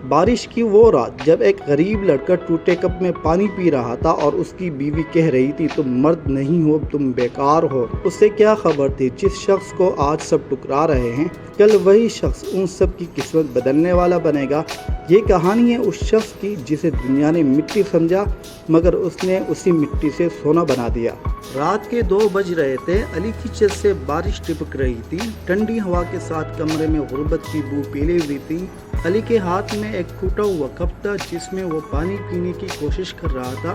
بارش کی وہ رات جب ایک غریب لڑکا ٹوٹے کپ میں پانی پی رہا تھا اور اس کی بیوی کہہ رہی تھی تم مرد نہیں ہو، تم بیکار ہو، اسے کیا خبر تھی جس شخص کو آج سب ٹکرا رہے ہیں کل وہی شخص ان سب کی قسمت بدلنے والا بنے گا۔ یہ کہانی ہے اس شخص کی جسے دنیا نے مٹی سمجھا مگر اس نے اسی مٹی سے سونا بنا دیا۔ رات کے 2 بج رہے تھے، علی کی چھت سے بارش ٹپک رہی تھی، ٹھنڈی ہوا کے ساتھ کمرے میں غربت کی بو پھیلی ہوئی تھی۔ علی کے ہاتھ میں ایک ٹوٹا ہوا کپ تھا جس میں وہ پانی پینے کی کوشش کر رہا تھا۔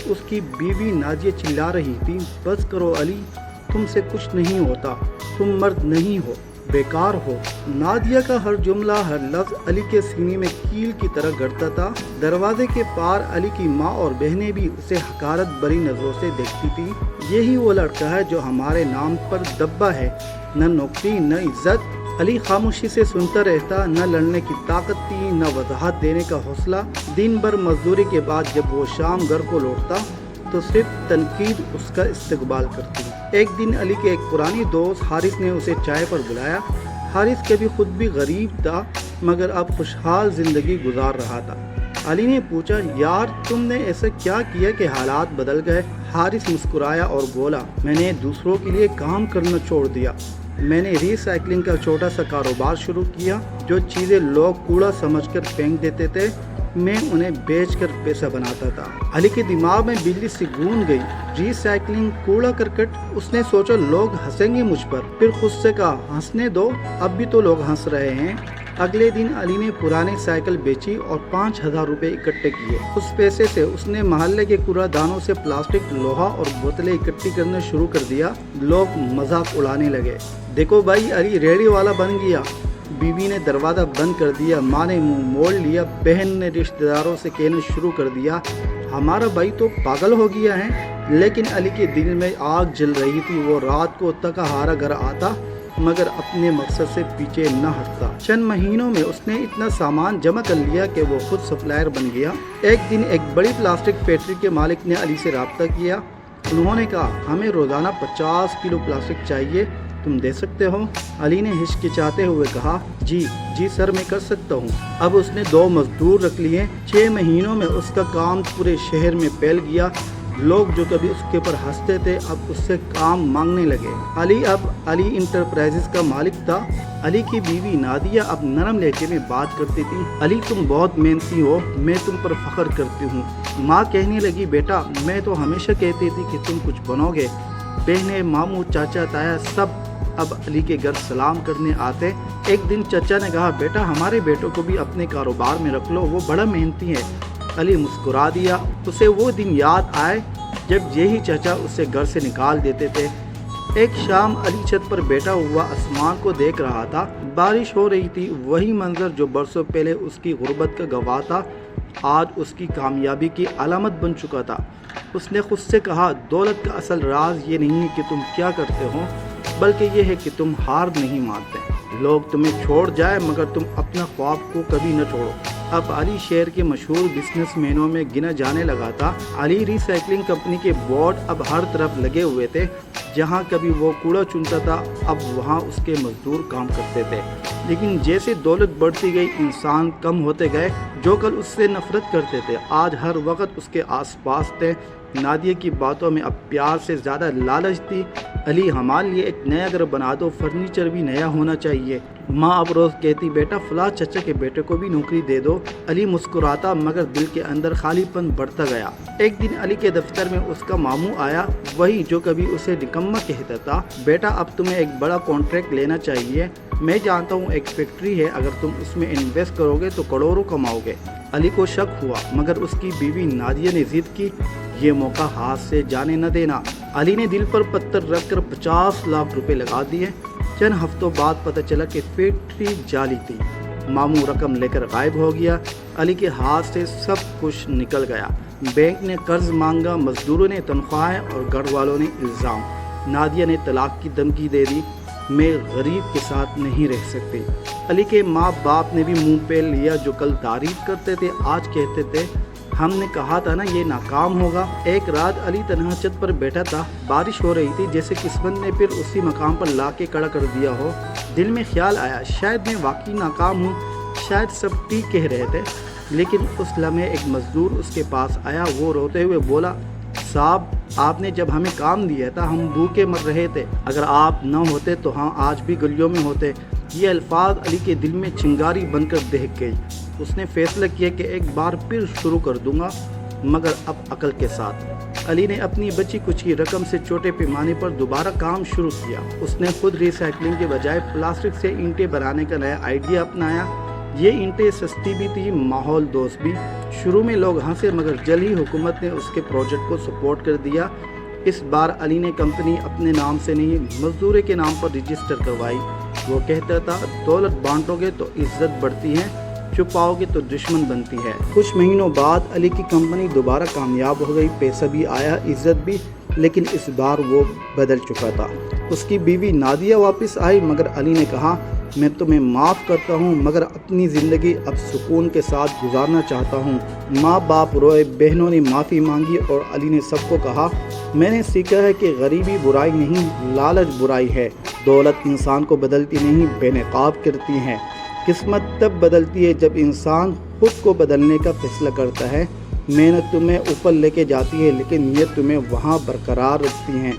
اس کی بیوی نادیہ چلا رہی تھی بس کرو علی، تم سے کچھ نہیں ہوتا، تم مرد نہیں ہو، بیکار ہو۔ نادیہ کا ہر جملہ ہر لفظ علی کے سینے میں کیل کی طرح گڑتا تھا۔ دروازے کے پار علی کی ماں اور بہنیں بھی اسے حقارت بری نظروں سے دیکھتی تھی۔ یہی وہ لڑکا ہے جو ہمارے نام پر دبا ہے، نہ نوکری نہ عزت۔ علی خاموشی سے سنتا رہتا، نہ لڑنے کی طاقت تھی نہ وضاحت دینے کا حوصلہ۔ دن بھر مزدوری کے بعد جب وہ شام گھر کو لوٹتا تو صرف تنقید اس کا استقبال کرتی۔ ایک دن علی کے ایک پرانی دوست حارث نے اسے چائے پر بلایا۔ حارث کبھی خود بھی غریب تھا مگر اب خوشحال زندگی گزار رہا تھا۔ علی نے پوچھا یار تم نے ایسا کیا کیا کہ حالات بدل گئے؟ حارث مسکرایا اور بولا میں نے دوسروں کے لیے کام کرنا چھوڑ دیا۔ میں نے ری سائیکلنگ کا چھوٹا سا کاروبار شروع کیا۔ جو چیزیں لوگ کوڑا سمجھ کر پھینک دیتے تھے میں انہیں بیچ کر پیسہ بناتا تھا۔ علی کے دماغ میں بجلی سی گونج گئی، ری سائیکلنگ، کوڑا کرکٹ۔ اس نے سوچا لوگ ہنسیں گے مجھ پر، پھر خود سے کہا ہنسنے دو، اب بھی تو لوگ ہنس رہے ہیں۔ اگلے دن علی نے پرانی سائیکل بیچی اور 5,000 روپے اکٹھے کیے۔ اس پیسے سے اس نے محلے کے کوڑا دانوں سے پلاسٹک، لوہا اور بوتلیں اکٹھی کرنا شروع کر دیا۔ لوگ مذاق اڑانے لگے، دیکھو بھائی علی ریڑھی والا بن گیا۔ بیوی نے دروازہ بند کر دیا، ماں نے منہ موڑ لیا، بہن نے رشتہ داروں سے کہنا شروع کر دیا ہمارا بھائی تو پاگل ہو گیا ہے۔ لیکن علی کے دل میں آگ جل رہی تھی۔ وہ رات کو تھکا ہارا گھر آتا مگر اپنے مقصد سے پیچھے نہ ہٹتا۔ چند مہینوں میں اس نے اتنا سامان جمع کر لیا کہ وہ خود سپلائر بن گیا۔ ایک دن ایک بڑی پلاسٹک فیکٹری کے مالک نے علی سے رابطہ کیا۔ انہوں نے کہا ہمیں روزانہ 50 کلو پلاسٹک چاہیے، تم دے سکتے ہو؟ علی نے ہچکچاتے ہوئے کہا جی سر میں کر سکتا ہوں۔ اب اس نے 2 مزدور رکھ لیے۔ 6 مہینوں میں اس کا کام پورے شہر میں پھیل گیا۔ لوگ جو کبھی اس کے پر ہنستے تھے اب اس سے کام مانگنے لگے۔ علی انٹرپرائزز کا مالک تھا۔ علی کی بیوی نادیہ اب نرم لہجے میں بات کرتی تھی، علی تم بہت محنتی ہو، میں تم پر فخر کرتی ہوں۔ ماں کہنے لگی بیٹا میں تو ہمیشہ کہتی تھی کہ تم کچھ بنو گے۔ بہنیں، ماموں، چاچا، تایا سب اب علی کے گھر سلام کرنے آتے۔ ایک دن چچا نے کہا بیٹا ہمارے بیٹوں کو بھی اپنے کاروبار میں رکھ لو، وہ بڑا محنتی ہے۔ علی مسکرا دیا۔ اسے وہ دن یاد آئے جب یہی چچا اسے گھر سے نکال دیتے تھے۔ ایک شام علی چھت پر بیٹھا ہوا آسمان کو دیکھ رہا تھا۔ بارش ہو رہی تھی، وہی منظر جو برسوں پہلے اس کی غربت کا گواہ تھا آج اس کی کامیابی کی علامت بن چکا تھا۔ اس نے خود سے کہا دولت کا اصل راز یہ نہیں ہے کہ تم کیا کرتے ہو بلکہ یہ ہے کہ تم ہار نہیں مانتے۔ لوگ تمہیں چھوڑ جائے مگر تم اپنا خواب کو کبھی نہ چھوڑو۔ اب علی شہر کے مشہور بزنس مینوں میں گنا جانے لگا تھا۔ علی ری سائیکلنگ کمپنی کے بورڈ اب ہر طرف لگے ہوئے تھے۔ جہاں کبھی وہ کوڑا چنتا تھا اب وہاں اس کے مزدور کام کرتے تھے۔ لیکن جیسے دولت بڑھتی گئی انسان کم ہوتے گئے۔ جو کل اس سے نفرت کرتے تھے آج ہر وقت اس کے آس پاس تھے۔ نادیہ کی باتوں میں اب پیار سے زیادہ لالچ تھی۔ علی ہمارے لیے ایک نیا گھر بنا دو، فرنیچر بھی نیا ہونا چاہیے۔ ماں اب روز کہتی بیٹا فلاں چچا کے بیٹے کو بھی نوکری دے دو۔ علی مسکراتا مگر دل کے اندر خالی پن بڑھتا گیا۔ ایک دن علی کے دفتر میں اس کا ماموں آیا، وہی جو کبھی اسے نکما کہتا تھا۔ بیٹا اب تمہیں ایک بڑا کانٹریکٹ لینا چاہیے، میں جانتا ہوں ایک فیکٹری ہے، اگر تم اس میں انویسٹ کرو گے تو کروڑوں کماؤ گے۔ علی کو شک ہوا مگر اس کی بیوی نادیہ نے ضد کی یہ موقع ہاتھ سے جانے نہ دینا۔ علی نے دل پر پتھر رکھ کر 50 لاکھ روپے لگا دیے۔ چند ہفتوں بعد پتہ چلا کہ فیکٹری جعلی تھی۔ ماموں رقم لے کر غائب ہو گیا۔ علی کے ہاتھ سے سب کچھ نکل گیا۔ بینک نے قرض مانگا، مزدوروں نے تنخواہیں اور گھر والوں نے الزام۔ نادیہ نے طلاق کی دھمکی دے دی، میں غریب کے ساتھ نہیں رہ سکتی۔ علی کے ماں باپ نے بھی منہ پھیر لیا، جو کل تعریف کرتے تھے آج کہتے تھے ہم نے کہا تھا نا یہ ناکام ہوگا۔ ایک رات علی تنہا چھت پر بیٹھا تھا، بارش ہو رہی تھی، جیسے قسمت نے پھر اسی مقام پر لا کے کھڑا کر دیا ہو۔ دل میں خیال آیا شاید میں واقعی ناکام ہوں۔ شاید سب ٹھیک کہہ رہے تھے، لیکن اس لمحے ایک مزدور اس کے پاس آیا۔ وہ روتے ہوئے بولا، صاحب آپ نے جب ہمیں کام دیا تھا ہم بھوکے مر رہے تھے، اگر آپ نہ ہوتے تو ہم آج بھی گلیوں میں ہوتے۔ یہ الفاظ علی کے دل میں چنگاری بن کر دہک گئی۔ اس نے فیصلہ کیا کہ ایک بار پھر شروع کر دوں گا، مگر اب عقل کے ساتھ۔ علی نے اپنی بچی کچھ رقم سے چھوٹے پیمانے پر دوبارہ کام شروع کیا۔ اس نے خود ری سائیکلنگ کے بجائے پلاسٹک سے اینٹیں بنانے کا نیا آئیڈیا اپنایا۔ یہ اینٹیں سستی بھی تھی، ماحول دوست بھی۔ شروع میں لوگ ہنسے، مگر جلد ہی حکومت نے اس کے پروجیکٹ کو سپورٹ کر دیا۔ اس بار علی نے کمپنی اپنے نام سے نہیں، مزدورے کے نام پر رجسٹر کروائی۔ وہ کہتا تھا، دولت بانٹو گے تو عزت بڑھتی ہے، چھپاؤ گے تو دشمن بنتی ہے۔ کچھ مہینوں بعد علی کی کمپنی دوبارہ کامیاب ہو گئی، پیسہ بھی آیا، عزت بھی، لیکن اس بار وہ بدل چکا تھا۔ اس کی بیوی نادیہ واپس آئی، مگر علی نے کہا، میں تمہیں معاف کرتا ہوں، مگر اپنی زندگی اب سکون کے ساتھ گزارنا چاہتا ہوں۔ ماں باپ روئے، بہنوں نے معافی مانگی اور علی نے سب کو کہا، میں نے سیکھا ہے کہ غریبی برائی نہیں، لالچ برائی ہے۔ دولت انسان کو بدلتی نہیں، بے نقاب کرتی ہے۔ قسمت تب بدلتی ہے جب انسان خود کو بدلنے کا فیصلہ کرتا ہے۔ محنت تمہیں اوپر لے کے جاتی ہے، لیکن یہ تمہیں وہاں برقرار رکھتی ہیں۔